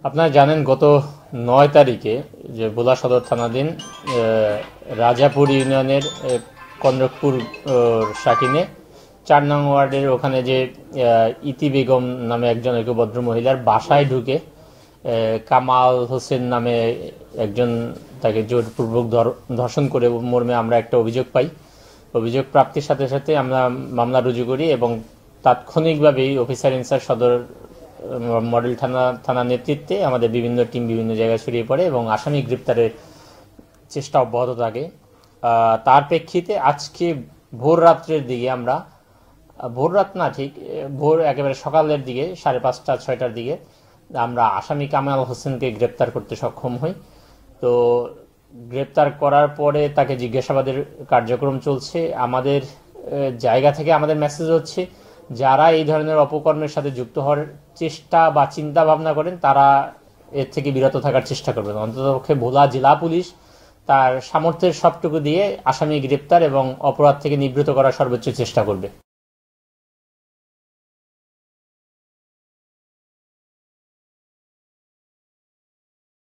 আপনারা জানেন গত ৯ তারিখে যে ভোলা সদর থানাধীন রাজাপুর ইউনিয়নের কনকপুর শাকিনে ৪ নং ওয়ার্ডের ওখানে যে ইতি বেগম নামে একজন ভদ্র মহিলার বাসায় ঢুকে কামাল হোসেন নামে একজন তাকে জোরপূর্বক ধর্ষণ করে মর্মে আমরা একটা অভিযোগ পাই। অভিযোগ প্রাপ্তির সাথে সাথে আমরা মামলা রুজু করি এবং তাৎক্ষণিকভাবেই অফিসার ইনচার্জ সদর মডেল থানার নেতৃত্বে আমাদের বিভিন্ন টিম বিভিন্ন জায়গায় ছড়িয়ে পড়ে এবং আসামি গ্রেপ্তারের চেষ্টা অব্যাহত থাকে। তার প্রেক্ষিতে আজকে ভোর রাত্রের দিকে আমরা ভোর রাত না ঠিক ভোর একেবারে সকালের দিকে 5:30-6টার দিকে আমরা আসামি কামাল হোসেনকে গ্রেপ্তার করতে সক্ষম হই। তো গ্রেপ্তার করার পরে তাকে জিজ্ঞাসাবাদের কার্যক্রম চলছে। আমাদের জায়গা থেকে আমাদের মেসেজ হচ্ছে, যারা এই ধরনের অপকর্মের সাথে যুক্ত হওয়ার চেষ্টা বা চিন্তা ভাবনা করেন তারা এর থেকে বিরত থাকার চেষ্টা করবেন। অন্ততপক্ষে ভোলা জেলা পুলিশ তার সামর্থ্যের সবটুকু দিয়ে আসামি গ্রেপ্তার এবং অপরাধ থেকে নিবৃত্ত করার সর্বোচ্চ চেষ্টা করবে।